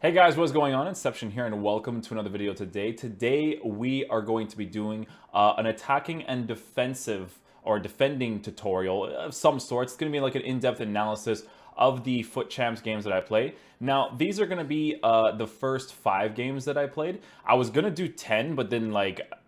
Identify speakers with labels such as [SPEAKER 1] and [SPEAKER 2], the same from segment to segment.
[SPEAKER 1] Hey guys, what's going on? Inception here and welcome to another video today. Today we are going to be doing an attacking and defensive or defending tutorial of some sort. It's going to be like an in-depth analysis of the Futchamps games that I play. Now, these are going to be the first 5 games that I played. I was going to do 10, but then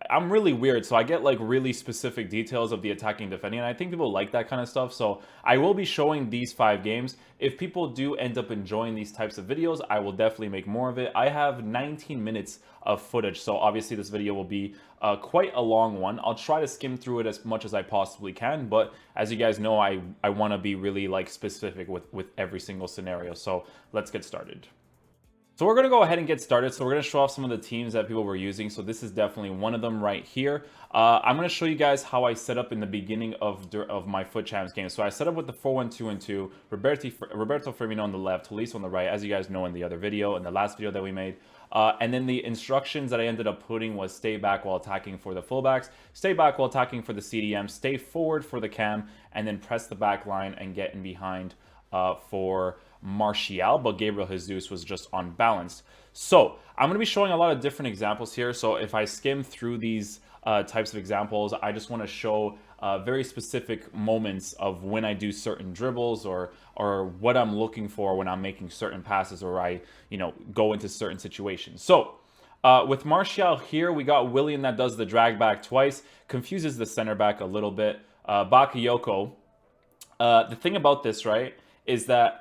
[SPEAKER 1] I'm really weird, so I get like really specific details of the attacking and defending, and I think people like that kind of stuff. So I will be showing these 5 games. If people do end up enjoying these types of videos, I will definitely make more of it. I have 19 minutes of footage, so obviously this video will be quite a long one. I'll try to skim through it as much as I possibly can, but as you guys know, I want to be really like specific with every single scenario. So let's get started. So we're going to go ahead and get started. So we're going to show off some of the teams that people were using. So this is definitely one of them right here. I'm going to show you guys how I set up in the beginning of my Futchamps game. So I set up with the 4-1-2-2, Roberto Firmino on the left, Tolisso on the right, as you guys know in the other video, in the last video that we made. And then the instructions that I ended up putting was stay back while attacking for the fullbacks, stay back while attacking for the CDM, stay forward for the cam, and then press the back line and get in behind for Martial, but Gabriel Jesus was just unbalanced. So I'm going to be showing a lot of different examples here. So if I skim through these types of examples, I just want to show very specific moments of when I do certain dribbles or what I'm looking for when I'm making certain passes or I go into certain situations. So with Martial here, we got Willian that does the drag back twice, confuses the center back a little bit. Bakayoko. The thing about this, right, is that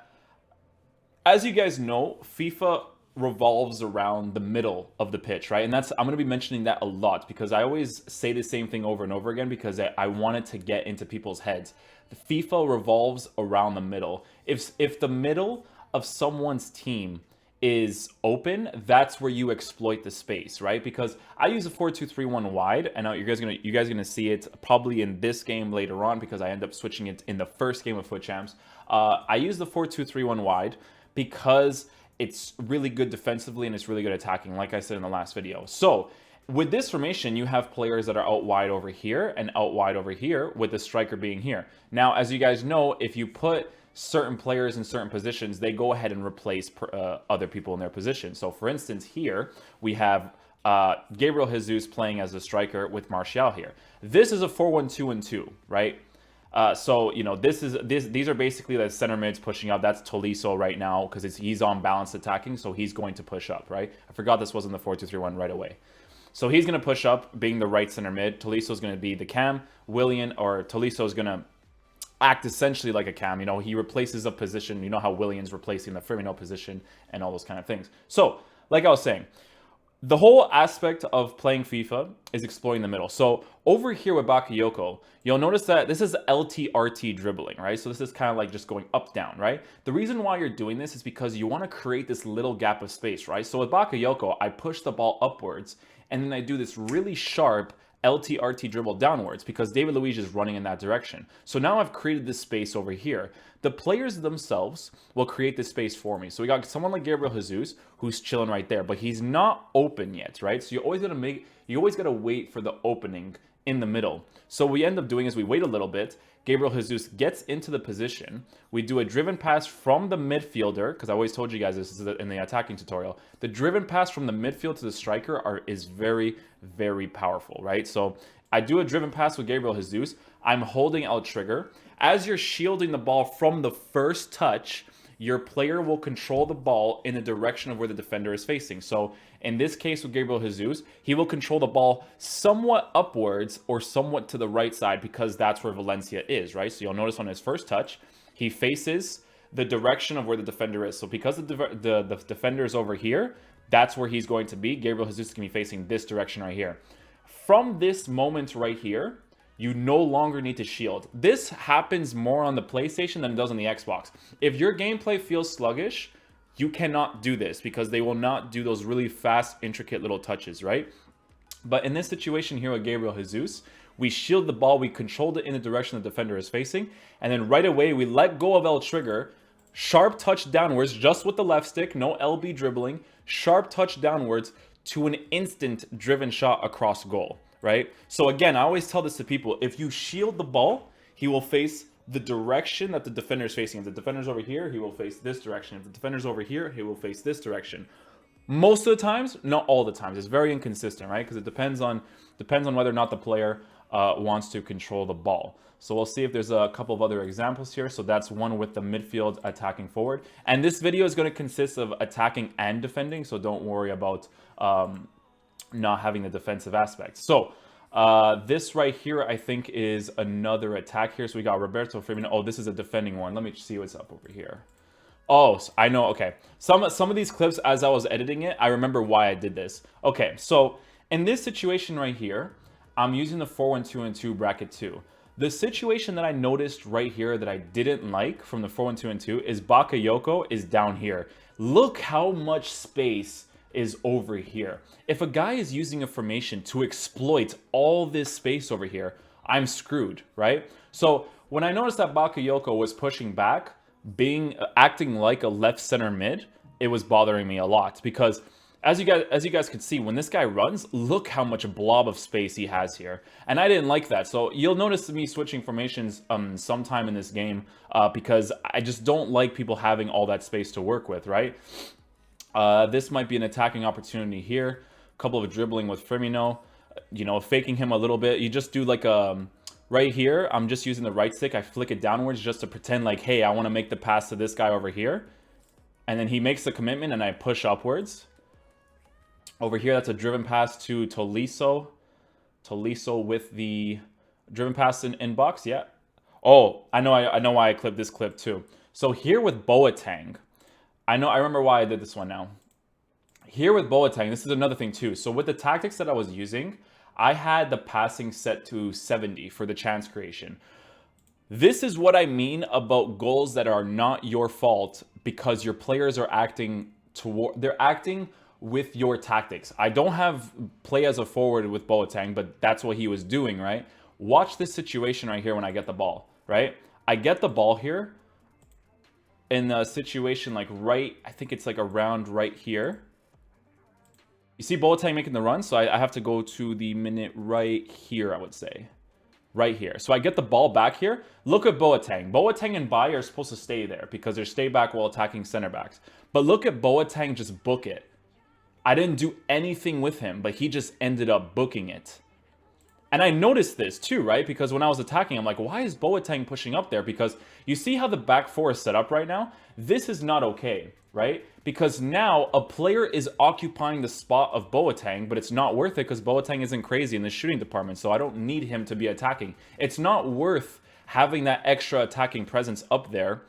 [SPEAKER 1] as you guys know, FIFA revolves around the middle of the pitch, right? And I'm going to be mentioning that a lot because I always say the same thing over and over again because I want it to get into people's heads. The FIFA revolves around the middle. If the middle of someone's team is open, that's where you exploit the space, right? Because I use a 4-2-3-1 wide, and you guys are gonna see it probably in this game later on because I end up switching it in the first game of Futchamps. I use the 4-2-3-1 wide because it's really good defensively and it's really good attacking, like I said in the last video. So with this formation, you have players that are out wide over here and out wide over here, with the striker being here. Now, as you guys know, if you put certain players in certain positions, they go ahead and replace other people in their position. So for instance, here we have Gabriel Jesus playing as a striker with Martial here. This is a 4-1-2-2, right? So these are basically the center mids pushing up. That's Tolisso right now because he's on balanced attacking, so he's going to push up, right? I forgot this wasn't the 4-2-3-1 right away. So he's going to push up, being the right center mid. Tolisso's going to be the cam. Tolisso's going to act essentially like a cam. He replaces a position. You know how Willian's replacing the Firmino position and all those kind of things. So, like I was saying, the whole aspect of playing FIFA is exploring the middle. So over here with Bakayoko, you'll notice that this is LTRT dribbling, right? So this is kind of like just going up, down, right? The reason why you're doing this is because you want to create this little gap of space, right? So with Bakayoko, I push the ball upwards, and then I do this really sharp LTRT dribble downwards because David Luiz is running in that direction. So now I've created this space over here. The players themselves will create this space for me. So we got someone like Gabriel Jesus who's chilling right there, but he's not open yet, right? So you always gotta wait for the opening in the middle. So what we end up doing is we wait a little bit. Gabriel Jesus gets into the position. We do a driven pass from the midfielder, because I always told you guys this is in the attacking tutorial. The driven pass from the midfield to the striker is very, very powerful, right? So I do a driven pass with Gabriel Jesus. I'm holding L trigger. As you're shielding the ball from the first touch, your player will control the ball in the direction of where the defender is facing. So in this case with Gabriel Jesus, he will control the ball somewhat upwards or somewhat to the right side because that's where Valencia is, right? So you'll notice on his first touch, he faces the direction of where the defender is. So because the defender is over here, that's where he's going to be. Gabriel Jesus is going to be facing this direction right here. From this moment right here, you no longer need to shield. This happens more on the PlayStation than it does on the Xbox. If your gameplay feels sluggish, you cannot do this because they will not do those really fast, intricate little touches, right? But in this situation here with Gabriel Jesus, we shield the ball, we controlled it in the direction the defender is facing, and then right away we let go of L trigger, sharp touch downwards, just with the left stick, no LB dribbling, sharp touch downwards to an instant driven shot across goal. Right? So again, I always tell this to people, if you shield the ball, he will face the direction that the defender is facing. If the defender's over here, he will face this direction. If the defender's over here, he will face this direction. Most of the times, not all the times. It's very inconsistent, right? Because it depends on whether or not the player wants to control the ball. So we'll see if there's a couple of other examples here. So that's one with the midfield attacking forward. And this video is going to consist of attacking and defending. So don't worry about not having the defensive aspect. So this right here, I think, is another attack here. So we got Roberto Firmino. Oh, this is a defending one. Let me see what's up over here. Oh, I know. Okay. Some of these clips, as I was editing it, I remember why I did this. Okay. So in this situation right here, I'm using the 4-1-2-2 bracket 2. The situation that I noticed right here that I didn't like from the 4-1-2-2 is Bakayoko is down here. Look how much space is over here. If a guy is using a formation to exploit all this space over here, I'm screwed, right? So when I noticed that Bakayoko was pushing back, acting like a left center mid, it was bothering me a lot because as you guys can see, when this guy runs, look how much blob of space he has here. And I didn't like that. So you'll notice me switching formations sometime in this game because I just don't like people having all that space to work with, right? This might be an attacking opportunity here. A couple of dribbling with Firmino, you know, faking him a little bit. You just do like right here, I'm just using the right stick. I flick it downwards just to pretend like, hey, I want to make the pass to this guy over here. And then he makes the commitment and I push upwards. Over here, that's a driven pass to Tolisso. Tolisso with the driven pass in box, yeah. Oh, I know why I clipped this clip too. So here with Boateng, I remember why I did this one now. Here with Boateng, this is another thing too. So with the tactics that I was using, I had the passing set to 70 for the chance creation. This is what I mean about goals that are not your fault because your players are acting with your tactics. I don't have play as a forward with Boateng, but that's what he was doing, right? Watch this situation right here when I get the ball, right? I get the ball here in a situation like right, I think it's like around right here. You see Boateng making the run, so I have to go to the minute right here, I would say. Right here. So I get the ball back here. Look at Boateng. Boateng and Bayer are supposed to stay there because they're stay back while attacking center backs. But look at Boateng just book it. I didn't do anything with him, but he just ended up booking it. And I noticed this too, right? Because when I was attacking, I'm like, why is Boateng pushing up there? Because you see how the back four is set up right now? This is not okay, right? Because now a player is occupying the spot of Boateng, but it's not worth it because Boateng isn't crazy in the shooting department, so I don't need him to be attacking. It's not worth having that extra attacking presence up there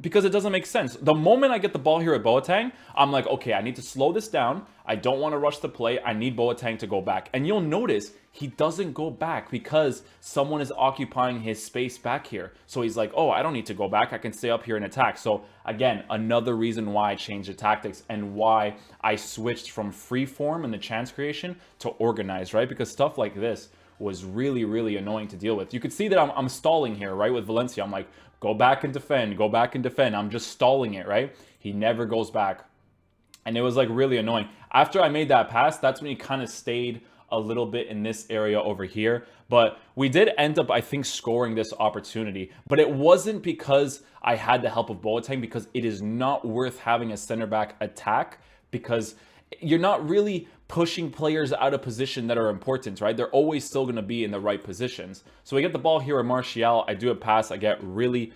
[SPEAKER 1] because it doesn't make sense. The moment I get the ball here at Boateng, I'm like, okay, I need to slow this down. I don't want to rush the play. I need Boateng to go back. And you'll notice he doesn't go back because someone is occupying his space back here. So he's like, oh, I don't need to go back. I can stay up here and attack. So again, another reason why I changed the tactics and why I switched from free form in the chance creation to organized, right? Because stuff like this was really, really annoying to deal with. You could see that I'm stalling here, right? With Valencia, I'm like, go back and defend, go back and defend. I'm just stalling it, right? He never goes back. And it was like really annoying. After I made that pass, that's when he kind of stayed a little bit in this area over here. But we did end up, I think, scoring this opportunity. But it wasn't because I had the help of Boateng, because it is not worth having a center back attack because you're not really pushing players out of position that are important, right? They're always still going to be in the right positions. So we get the ball here at Martial. I do a pass. I get really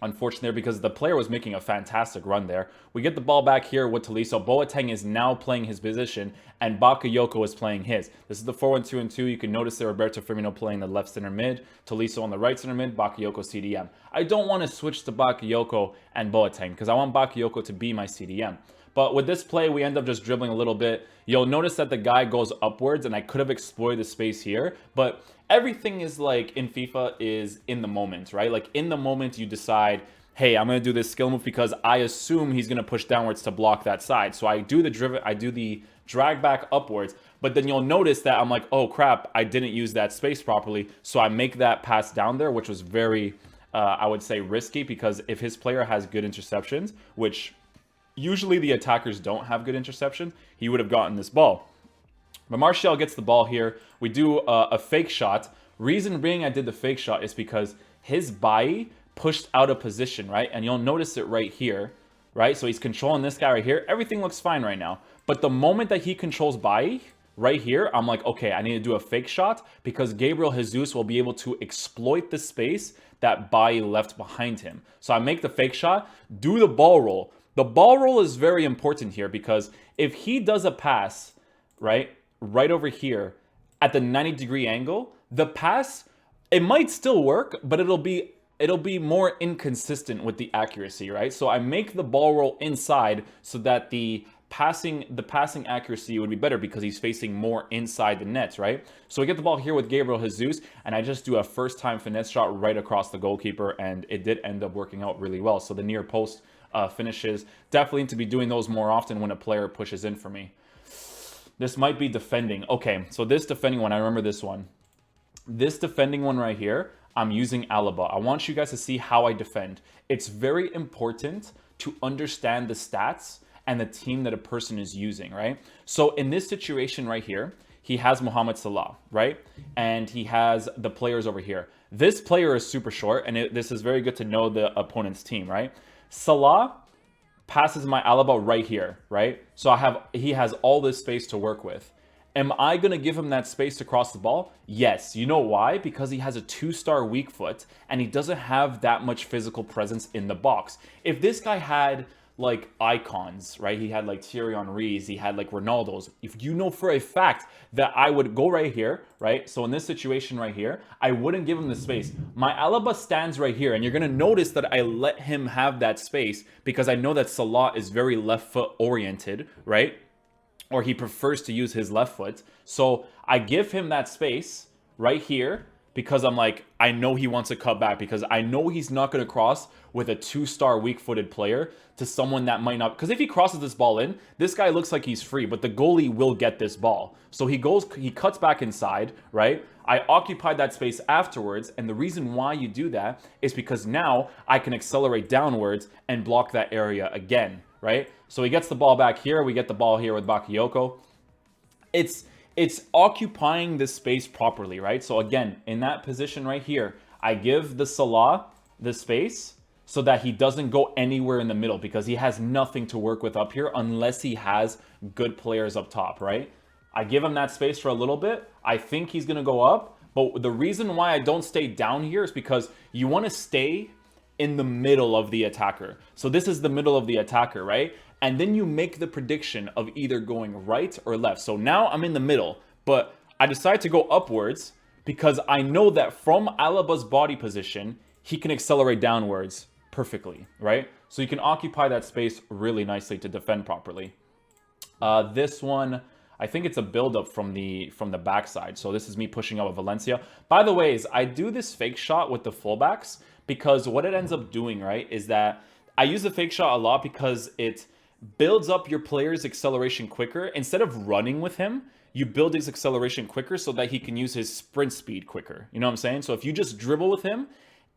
[SPEAKER 1] unfortunate there because the player was making a fantastic run there. We get the ball back here with Tolisso. Boateng is now playing his position and Bakayoko is playing his. This is the 4-1-2-2. You can notice there Roberto Firmino playing the left center mid, Tolisso on the right center mid, Bakayoko CDM. I don't want to switch to Bakayoko and Boateng because I want Bakayoko to be my CDM. But with this play, we end up just dribbling a little bit. You'll notice that the guy goes upwards, and I could have exploited the space here. But everything is like in FIFA is in the moment, right? Like in the moment, you decide, hey, I'm going to do this skill move because I assume he's going to push downwards to block that side. So I do the drag back upwards. But then you'll notice that I'm like, oh crap, I didn't use that space properly. So I make that pass down there, which was very, I would say, risky because if his player has good interceptions, which usually the attackers don't have good interception, he would have gotten this ball. But Martial gets the ball here. We do a fake shot. Reason being I did the fake shot is because his body pushed out of position, right? And you'll notice it right here, right? So he's controlling this guy right here. Everything looks fine right now. But the moment that he controls body right here, I'm like, okay, I need to do a fake shot because Gabriel Jesus will be able to exploit the space that body left behind him. So I make the fake shot, do the ball roll. The ball roll is very important here because if he does a pass, right over here at the 90-degree angle, the pass, it might still work, but it'll be more inconsistent with the accuracy, right? So I make the ball roll inside so that the passing accuracy would be better because he's facing more inside the nets, right? So we get the ball here with Gabriel Jesus, and I just do a first-time finesse shot right across the goalkeeper, and it did end up working out really well. So the near post finishes, definitely need to be doing those more often when a player pushes in for me. This might be defending. Okay, so this defending one, I remember this one. This defending one right here, I'm using Alaba. I want you guys to see how I defend. It's very important to understand the stats and the team that a person is using, right? So in this situation right here, he has Mohamed Salah, right? And he has the players over here. This player is super short, and this is very good to know the opponent's team, right? Salah passes my Alaba right here, right? So he has all this space to work with. Am I going to give him that space to cross the ball? Yes. You know why? Because he has a 2-star weak foot and he doesn't have that much physical presence in the box. If this guy had like icons, right? He had like Thierry Henry's, he had like Ronaldo's. If you know for a fact that I would go right here, right? So in this situation right here, I wouldn't give him the space. My Alaba stands right here, and you're going to notice that I let him have that space because I know that Salah is very left foot oriented, right? Or he prefers to use his left foot. So I give him that space right here because I'm like, I know he wants to cut back because I know he's not going to cross with a 2-star weak-footed player to someone that might not. Because if he crosses this ball in, this guy looks like he's free, but the goalie will get this ball. So he cuts back inside, right? I occupied that space afterwards, and the reason why you do that is because now I can accelerate downwards and block that area again, right? So he gets the ball back here. We get the ball here with Bakayoko. It's occupying this space properly, right? So again, in that position right here, I give the Salah the space so that he doesn't go anywhere in the middle because he has nothing to work with up here unless he has good players up top, right? I give him that space for a little bit. I think he's going to go up. But the reason why I don't stay down here is because you want to stay in the middle of the attacker. So this is the middle of the attacker, right? And then you make the prediction of either going right or left. So now I'm in the middle, but I decide to go upwards because I know that from Alaba's body position, he can accelerate downwards perfectly, right? So you can occupy that space really nicely to defend properly. This one, I think it's a build-up from the backside. So this is me pushing out with Valencia. By the way, I do this fake shot with the fullbacks because what it ends up doing, right, is that I use the fake shot a lot because it builds up your player's acceleration quicker. Instead of running with him, you build his acceleration quicker so that he can use his sprint speed quicker. You know what I'm saying? So if you just dribble with him,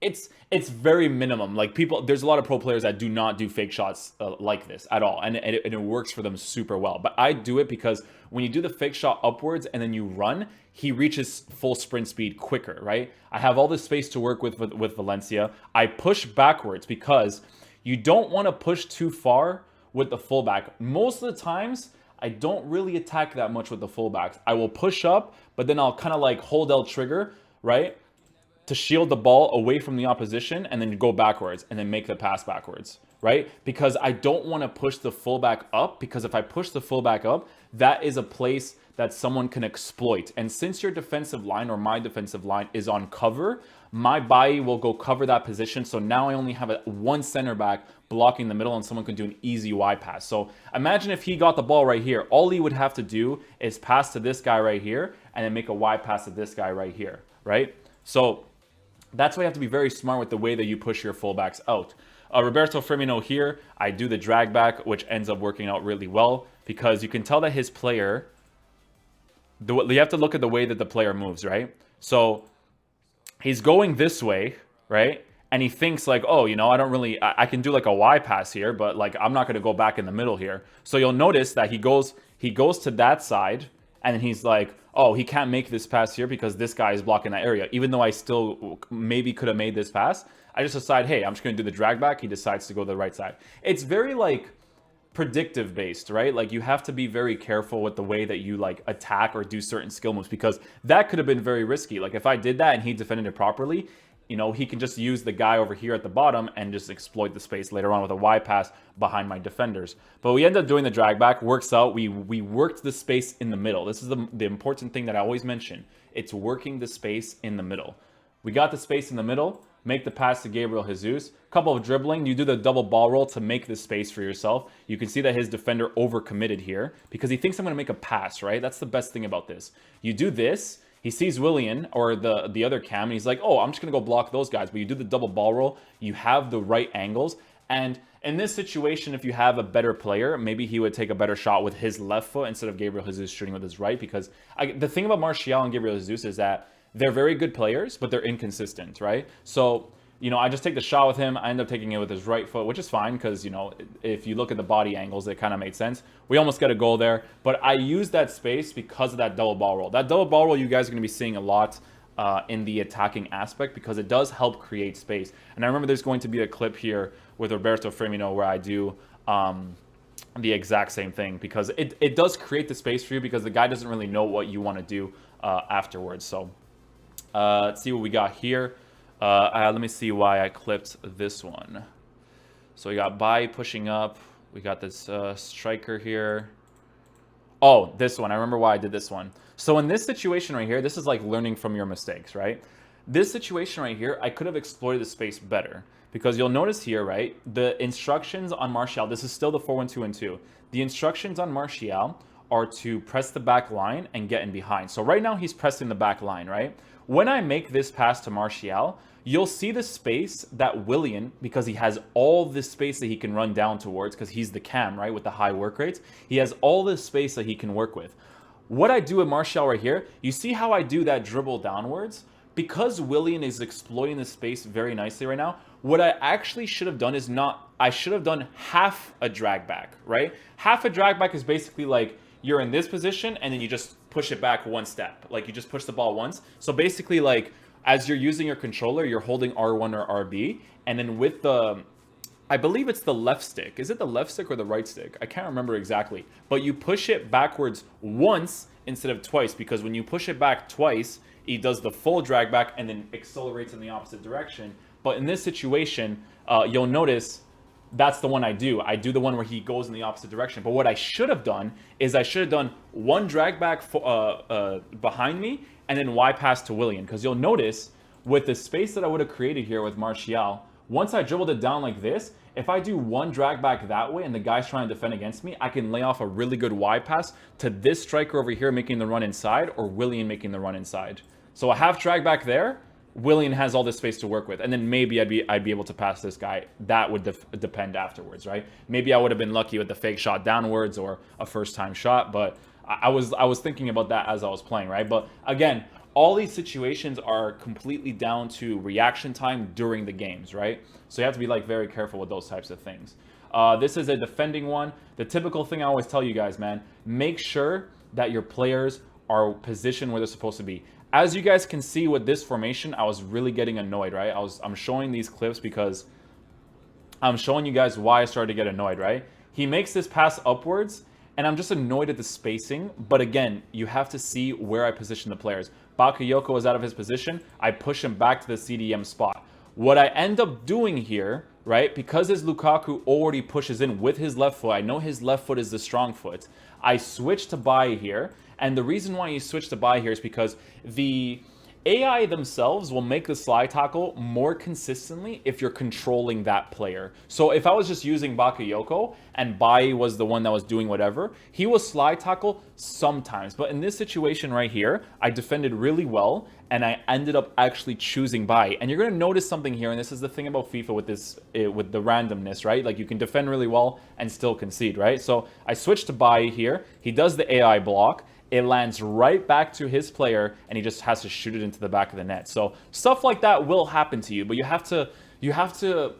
[SPEAKER 1] it's very minimum. Like there's a lot of pro players that do not do fake shots like this at all, and it works for them super well. But I do it because when you do the fake shot upwards and then you run, he reaches full sprint speed quicker, right? I have all this space to work with Valencia. I push backwards because you don't want to push too far with the fullback. Most of the times, I don't really attack that much with the fullbacks. I will push up, but then I'll kind of like hold L trigger, right? To shield the ball away from the opposition and then go backwards and then make the pass backwards, right? Because I don't want to push the fullback up because if I push the fullback up, that is a place that someone can exploit. And since your defensive line or my defensive line is on cover, my body will go cover that position. So now I only have one center back blocking the middle and someone can do an easy Y pass. So imagine if he got the ball right here. All he would have to do is pass to this guy right here and then make a Y pass to this guy right here, right? So that's why you have to be very smart with the way that you push your fullbacks out. Roberto Firmino here, I do the drag back, which ends up working out really well because you can tell that his player, you have to look at the way that the player moves, right? So he's going this way, right? And he thinks like, oh, you know, I can do like a Y pass here, but like I'm not going to go back in the middle here. So you'll notice that he goes to that side And then he's like, oh, he can't make this pass here because this guy is blocking that area. Even though I still maybe could have made this pass, I just decide, hey, I'm just going to do the drag back. He decides to go to the right side. It's very like predictive based, right? Like you have to be very careful with the way that you like attack or do certain skill moves, because that could have been very risky. Like if I did that and he defended it properly, you know, he can just use the guy over here at the bottom and just exploit the space later on with a Y pass behind my defenders. But we end up doing the drag back, works out. We worked the space in the middle. This is the important thing that I always mention. It's working the space in the middle. We got the space in the middle, make the pass to Gabriel Jesus, couple of dribbling, you do the double ball roll to make this space for yourself. You can see that his defender overcommitted here because he thinks I'm going to make a pass, right? That's the best thing about this. You do this, he sees Willian or the other cam, and he's like, oh, I'm just going to go block those guys. But you do the double ball roll, you have the right angles, and in this situation, if you have a better player, maybe he would take a better shot with his left foot instead of Gabriel Jesus shooting with his right, because the thing about Martial and Gabriel Jesus is that they're very good players, but they're inconsistent, right? So, you know, I just take the shot with him. I end up taking it with his right foot, which is fine because, you know, if you look at the body angles, it kind of made sense. We almost get a goal there, but I use that space because of that double ball roll. That double ball roll you guys are going to be seeing a lot in the attacking aspect because it does help create space. And I remember there's going to be a clip here with Roberto Firmino where I do the exact same thing because it does create the space for you because the guy doesn't really know what you want to do afterwards. So let's see what we got here. Let me see why I clipped this one. So we got Bai pushing up. We got this striker here. Oh, this one. I remember why I did this one. So in this situation right here, this is like learning from your mistakes, right? This situation right here, I could have exploited the space better because you'll notice here, right? The instructions on Martial, this is still the 4-1-2-2. The instructions on Martial are to press the back line and get in behind. So right now he's pressing the back line, right? When I make this pass to Martial, you'll see the space that Willian, because he has all this space that he can run down towards, because he's the cam, right, with the high work rates. He has all this space that he can work with. What I do with Martial right here, you see how I do that dribble downwards? Because Willian is exploiting the space very nicely right now, what I actually should have done is I should have done half a drag back, right? Half a drag back is basically like you're in this position and then you just push it back one step. Like you just push the ball once. So basically like as you're using your controller, you're holding R1 or RB. And then with the, I believe it's the left stick. Is it the left stick or the right stick? I can't remember exactly. But you push it backwards once instead of twice, because when you push it back twice, he does the full drag back and then accelerates in the opposite direction. But in this situation, you'll notice that's the one I do. I do the one where he goes in the opposite direction. But what I should have done is I should have done one drag back behind me and then Y pass to Willian. Because you'll notice with the space that I would have created here with Martial, once I dribbled it down like this, if I do one drag back that way and the guy's trying to defend against me, I can lay off a really good Y pass to this striker over here making the run inside, or Willian making the run inside. So a half drag back there, Willian has all this space to work with, and then maybe I'd be able to pass this guy. That would depend afterwards, right? Maybe I would have been lucky with the fake shot downwards or a first-time shot, but I was thinking about that as I was playing, right? But again, all these situations are completely down to reaction time during the games, right? So you have to be like very careful with those types of things. This is a defending one. The typical thing I always tell you guys, man, make sure that your players are positioned where they're supposed to be. As you guys can see with this formation, I was really getting annoyed, right? I'm showing these clips because I'm showing you guys why I started to get annoyed, right? He makes this pass upwards, and I'm just annoyed at the spacing. But again, you have to see where I position the players. Bakayoko is out of his position. I push him back to the CDM spot. What I end up doing here, right, because his Lukaku already pushes in with his left foot, I know his left foot is the strong foot, I switch to Bai here. And the reason why you switch to Bai here is because the AI themselves will make the slide tackle more consistently if you're controlling that player. So if I was just using Bakayoko and Bai was the one that was doing whatever, he will slide tackle sometimes. But in this situation right here, I defended really well and I ended up actually choosing Bai. And you're going to notice something here, and this is the thing about FIFA with this, with the randomness, right? Like you can defend really well and still concede, right? So I switched to Bai here. He does the AI block. It lands right back to his player, and he just has to shoot it into the back of the net. So stuff like that will happen to you, but you have to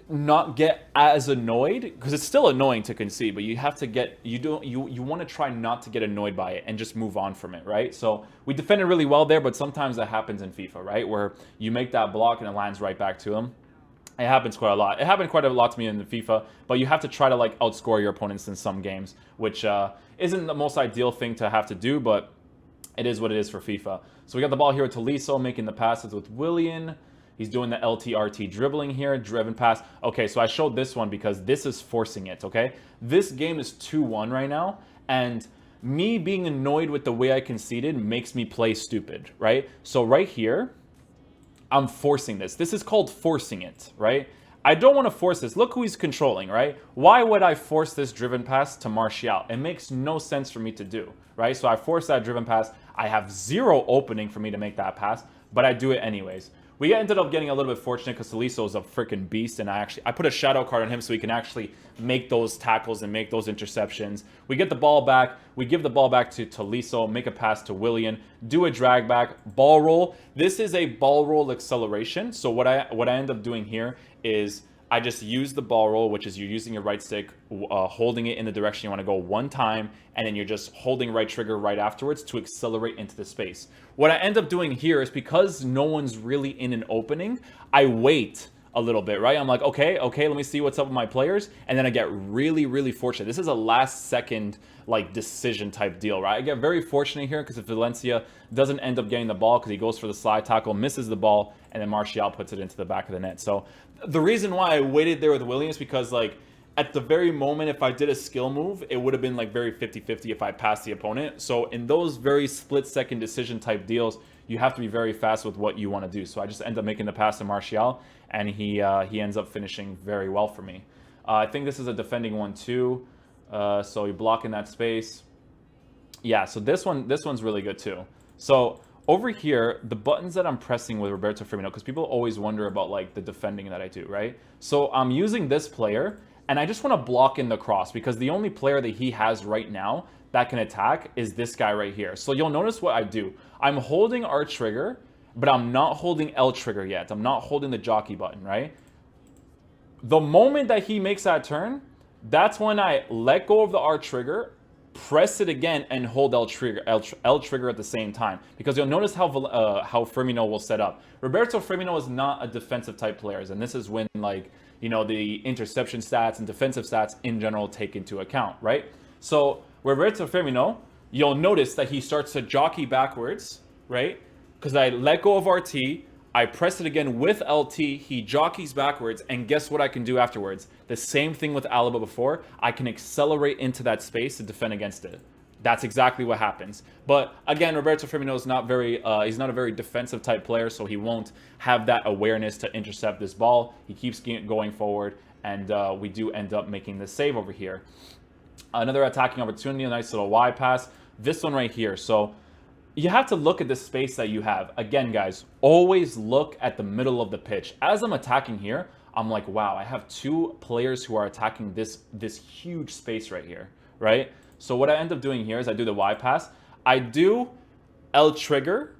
[SPEAKER 1] not get as annoyed, because it's still annoying to concede, but you have to get, you want to try not to get annoyed by it and just move on from it, right? So we defended really well there, but sometimes that happens in FIFA, right? Where you make that block and it lands right back to him. It happens quite a lot. It happened quite a lot to me in the FIFA, but you have to try to like outscore your opponents in some games, which isn't the most ideal thing to have to do, but it is what it is for FIFA. So we got the ball here with Tolisso making the passes with Willian. He's doing the LTRT dribbling here, driven pass. Okay, so I showed this one because this is forcing it, okay? This game is 2-1 right now, and me being annoyed with the way I conceded makes me play stupid, right? So right here, I'm forcing this. This is called forcing it, right? I don't want to force this. Look who he's controlling, right? Why would I force this driven pass to Martial? It makes no sense for me to do, right? So I force that driven pass. I have zero opening for me to make that pass, but I do it anyways. We ended up getting a little bit fortunate because Tolisso is a freaking beast, and I put a shadow card on him so he can actually make those tackles and make those interceptions. We get the ball back. We give the ball back to Tolisso, make a pass to Willian, do a drag back, ball roll. This is a ball roll acceleration. So what I end up doing here is I just use the ball roll, which is you're using your right stick, holding it in the direction you want to go one time, and then you're just holding right trigger right afterwards to accelerate into the space. What I end up doing here is because no one's really in an opening, I wait a little bit, right? I'm like, okay, let me see what's up with my players, and then I get really, really fortunate. This is a last second like decision type deal, right? I get very fortunate here because if Valencia doesn't end up getting the ball because he goes for the slide tackle, misses the ball, and then Martial puts it into the back of the net. So the reason why I waited there with Williams because like at the very moment, if I did a skill move, it would have been like very 50-50 if I passed the opponent. So in those very split-second decision type deals, you have to be very fast with what you want to do. So I just end up making the pass to Martial, and he ends up finishing very well for me. I think this is a defending one too. So you block in that space. Yeah, so this one's really good too. So over here, the buttons that I'm pressing with Roberto Firmino, because people always wonder about like the defending that I do, right? So I'm using this player, and I just want to block in the cross because the only player that he has right now that can attack is this guy right here. So you'll notice what I do. I'm holding R trigger, but I'm not holding L trigger yet. I'm not holding the jockey button, right? The moment that he makes that turn, that's when I let go of the R trigger, press it again, and hold L trigger at the same time. Because you'll notice how Firmino will set up. Roberto Firmino is not a defensive type player, and this is when like, you know, the interception stats and defensive stats in general take into account, right? So Roberto Firmino, you'll notice that he starts to jockey backwards, right? Because I let go of RT, I press it again with LT, he jockeys backwards, and guess what I can do afterwards? The same thing with Alaba before, I can accelerate into that space to defend against it. That's exactly what happens. But again, Roberto Firmino is not very, he's not a very defensive type player, so he won't have that awareness to intercept this ball. He keeps going forward, and we do end up making the save over here. Another attacking opportunity, a nice little Y pass. This one right here. So you have to look at the space that you have. Again, guys, always look at the middle of the pitch. As I'm attacking here, I'm like, wow, I have two players who are attacking this huge space right here, right? So what I end up doing here is I do the Y pass. I do L trigger,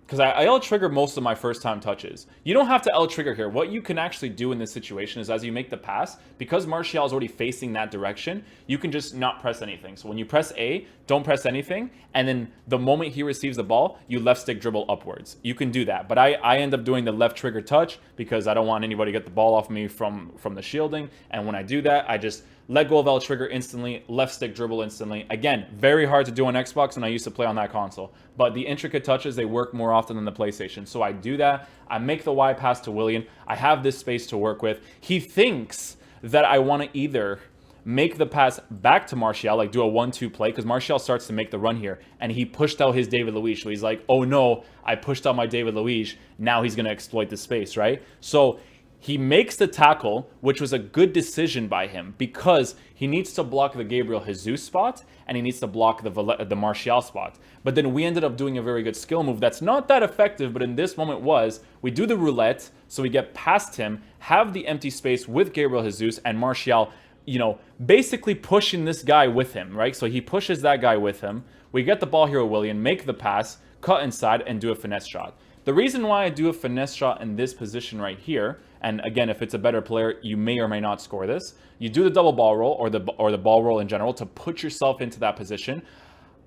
[SPEAKER 1] because I L trigger most of my first time touches. You don't have to L trigger here. What you can actually do in this situation is as you make the pass, because Martial is already facing that direction, you can just not press anything. So when you press A, don't press anything. And then the moment he receives the ball, you left stick dribble upwards. You can do that. But I end up doing the left trigger touch because I don't want anybody to get the ball off me from the shielding. And when I do that, I just let go of L trigger instantly, left stick dribble instantly. Again, very hard to do on Xbox, and I used to play on that console. But the intricate touches, they work more often than the PlayStation. So I do that. I make the Y pass to Willian. I have this space to work with. He thinks that I want to either make the pass back to Martial, like do a 1-2 play, because Martial starts to make the run here, and he pushed out his David Luiz. So he's like, oh no, I pushed out my David Luiz. Now he's going to exploit the space, right? So he makes the tackle, which was a good decision by him because he needs to block the Gabriel Jesus spot and he needs to block the Martial spot. But then we ended up doing a very good skill move that's not that effective, but in this moment was, we do the roulette, so we get past him, have the empty space with Gabriel Jesus and Martial, you know, basically pushing this guy with him, right? So he pushes that guy with him. We get the ball here with Willian, make the pass, cut inside, and do a finesse shot. The reason why I do a finesse shot in this position right here, and again, if it's a better player, you may or may not score this. You do the double ball roll or the ball roll in general to put yourself into that position.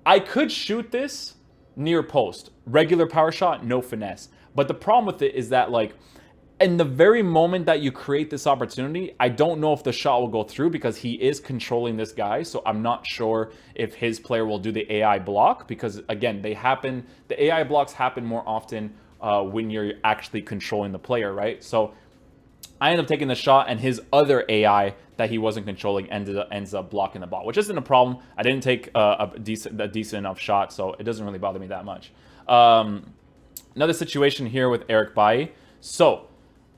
[SPEAKER 1] I could shoot this near post. Regular power shot, no finesse. But the problem with it is that, like, in the very moment that you create this opportunity, I don't know if the shot will go through because he is controlling this guy. So I'm not sure if his player will do the AI block because, again, the AI blocks happen more often when you're actually controlling the player, right? So I end up taking the shot, and his other AI that he wasn't controlling ends up blocking the ball, which isn't a problem. I didn't take a decent enough shot, so it doesn't really bother me that much. Another situation here with Eric Bailly. So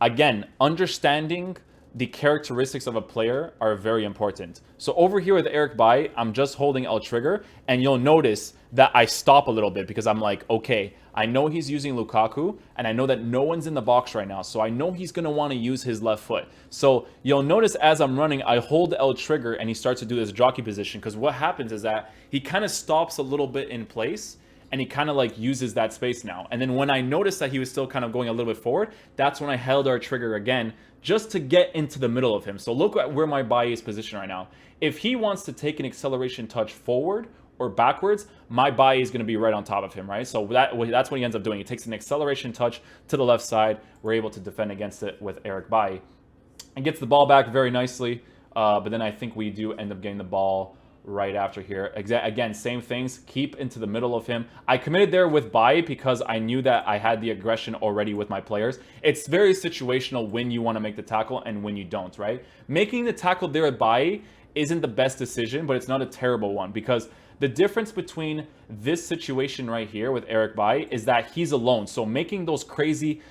[SPEAKER 1] again, understanding the characteristics of a player are very important. So over here with Eric Bailly, I'm just holding L trigger, and you'll notice that I stop a little bit because I'm like, okay, I know he's using Lukaku, and I know that no one's in the box right now, so I know he's going to want to use his left foot. So you'll notice as I'm running, I hold L trigger, and he starts to do this jockey position, because what happens is that he kind of stops a little bit in place, and he kind of like uses that space now. And then when I noticed that he was still kind of going a little bit forward, that's when I held our trigger again, just to get into the middle of him. So look at where my Bailly is positioned right now. If he wants to take an acceleration touch forward or backwards, my Bailly is going to be right on top of him, right? So that's what he ends up doing. He takes an acceleration touch to the left side. We're able to defend against it with Eric Bailly. And gets the ball back very nicely. But then I think we do end up getting the ball right after here. Again, same things. Keep into the middle of him. I committed there with Bailly because I knew that I had the aggression already with my players. It's very situational when you want to make the tackle and when you don't, right? Making the tackle there at Bailly isn't the best decision, but it's not a terrible one, because the difference between this situation right here with Eric Bailly is that he's alone. So making those crazy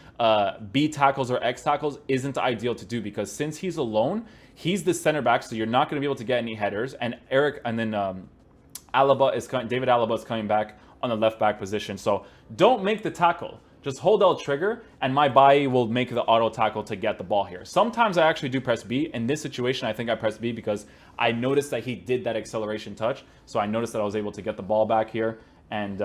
[SPEAKER 1] B tackles or X tackles isn't ideal to do, because since he's alone, he's the center back, so you're not going to be able to get any headers. And David Alaba is coming back on the left back position. So don't make the tackle. Just hold L trigger, and my Bailly will make the auto tackle to get the ball here. Sometimes I actually do press B. In this situation, I think I pressed B because I noticed that he did that acceleration touch. So I noticed that I was able to get the ball back here and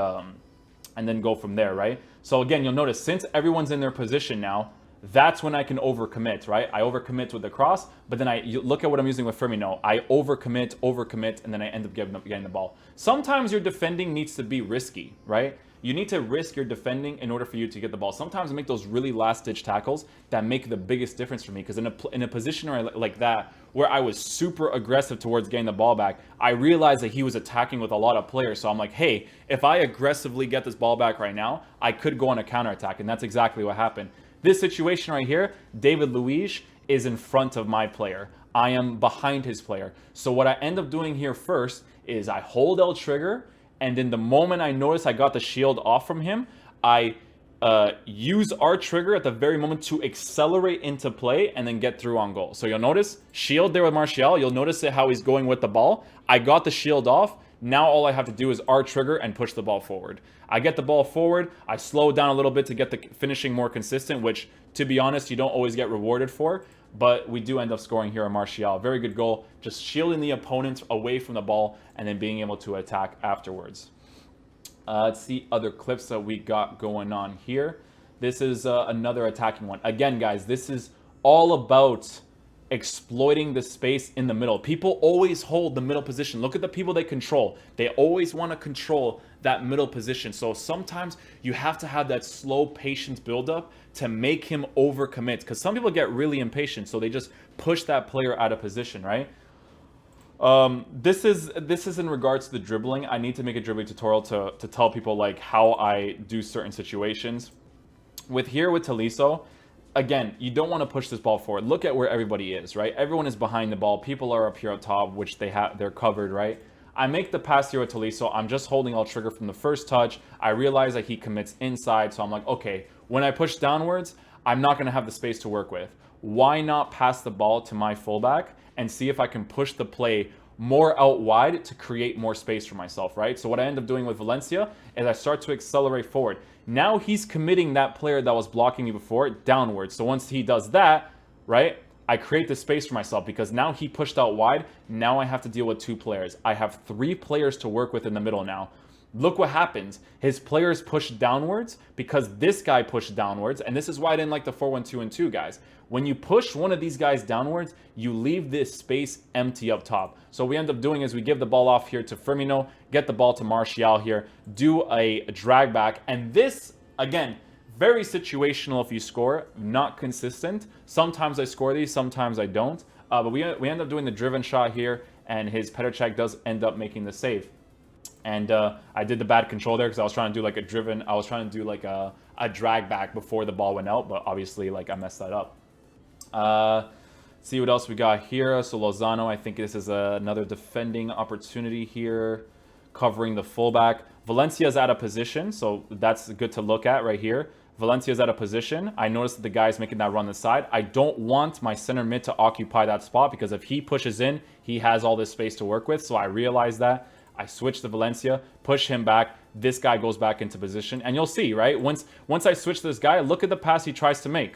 [SPEAKER 1] then go from there, right? So again, you'll notice since everyone's in their position now, that's when I can overcommit, right? I overcommit with the cross, but then you look at what I'm using with Firmino. I overcommit, and then I end up getting the ball. Sometimes your defending needs to be risky, right? You need to risk your defending in order for you to get the ball. Sometimes I make those really last-ditch tackles that make the biggest difference for me, because in a position like that, where I was super aggressive towards getting the ball back, I realized that he was attacking with a lot of players. So I'm like, hey, if I aggressively get this ball back right now, I could go on a counterattack, and that's exactly what happened. This situation right here, David Luiz is in front of my player. I am behind his player. So what I end up doing here first is I hold L trigger, and then the moment I notice I got the shield off from him, I use R trigger at the very moment to accelerate into play and then get through on goal. So you'll notice shield there with Martial. You'll notice how he's going with the ball. I got the shield off. Now all I have to do is R trigger and push the ball forward. I get the ball forward. I slow down a little bit to get the finishing more consistent, which, to be honest, you don't always get rewarded for. But we do end up scoring here on Martial. Very good goal. Just shielding the opponent away from the ball and then being able to attack afterwards. Let's see other clips that we got going on here. This is another attacking one. Again, guys, this is all about exploiting the space in the middle. People always hold the middle position. Look at the people they control. They always want to control that middle position. So sometimes you have to have that slow, patient buildup to make him overcommit, because some people get really impatient, so they just push that player out of position, right? This is in regards to the dribbling. I need to make a dribbling tutorial to tell people like how I do certain situations. With Tolisso, again, you don't want to push this ball forward. Look at where everybody is, right? Everyone is behind the ball. People are up here up top, which they're covered, right? I make the pass here with Tolisso. I'm just holding L trigger from the first touch. I realize that he commits inside, so I'm like, okay, when I push downwards, I'm not going to have the space to work with. Why not pass the ball to my fullback and see if I can push the play more out wide to create more space for myself, right? So what I end up doing with Valencia is I start to accelerate forward. Now he's committing that player that was blocking me before downwards. So once he does that, right, I create the space for myself, because now he pushed out wide. Now I have to deal with two players. I have three players to work with in the middle now. Look what happens. His players push downwards because this guy pushed downwards. And this is why I didn't like the 4-1-2-2, guys. When you push one of these guys downwards, you leave this space empty up top. So what we end up doing is we give the ball off here to Firmino, get the ball to Martial here, do a drag back. And this, again, very situational if you score, not consistent. Sometimes I score these, sometimes I don't. But we end up doing the driven shot here, and his Petr Cech does end up making the save. And I did the bad control there because I was trying to do like a driven, I was trying to do like a drag back before the ball went out, but obviously like I messed that up. See what else we got here. So Lozano, I think this is another defending opportunity here, covering the fullback. Valencia's out of position, so that's good to look at right here. Valencia's out of position. I noticed that the guy's making that run the side. I don't want my center mid to occupy that spot because if he pushes in, he has all this space to work with. So I realized that. I switch to Valencia, push him back. This guy goes back into position. And you'll see, right? Once I switch to this guy, look at the pass he tries to make.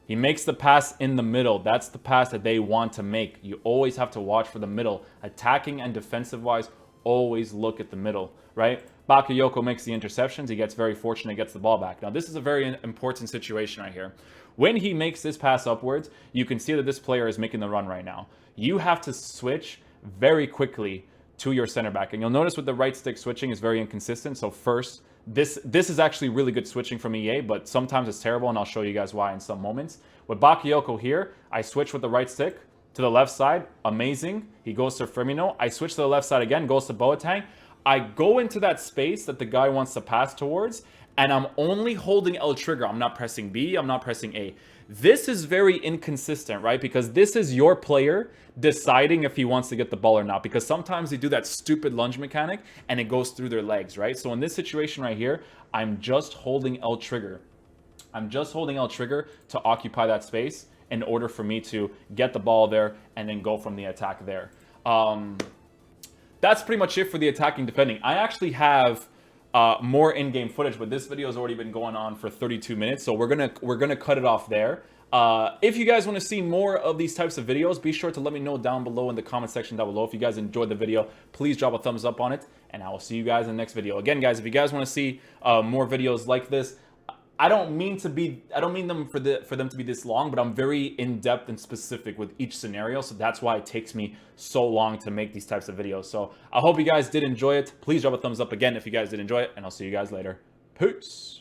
[SPEAKER 1] He makes the pass in the middle. That's the pass that they want to make. You always have to watch for the middle. Attacking and defensive-wise, always look at the middle, right? Bakayoko makes the interceptions. He gets very fortunate, gets the ball back. Now, this is a very important situation right here. When he makes this pass upwards, you can see that this player is making the run right now. You have to switch very quickly to your center back. And you'll notice with the right stick switching is very inconsistent. So first, this is actually really good switching from EA, but sometimes it's terrible, and I'll show you guys why in some moments. With Bakayoko here, I switch with the right stick to the left side. Amazing. He goes to Firmino. I switch to the left side again, goes to Boateng. I go into that space that the guy wants to pass towards, and I'm only holding L trigger. I'm not pressing B. I'm not pressing A. This is very inconsistent, right? Because this is your player deciding if he wants to get the ball or not. Because sometimes they do that stupid lunge mechanic and it goes through their legs, right? So in this situation right here, I'm just holding L trigger. I'm just holding L trigger to occupy that space in order for me to get the ball there and then go from the attack there. That's pretty much it for the attacking defending. I actually have more in-game footage, but this video has already been going on for 32 minutes, so we're gonna cut it off there. If you guys want to see more of these types of videos, be sure to let me know down below in the comment section down below. If you guys enjoyed the video, please drop a thumbs up on it, and I will see you guys in the next video. Again, guys, if you guys want to see more videos like this, I don't mean them for them to be this long, but I'm very in-depth and specific with each scenario, so that's why it takes me so long to make these types of videos. So I hope you guys did enjoy it. Please drop a thumbs up again if you guys did enjoy it, and I'll see you guys later. Peace.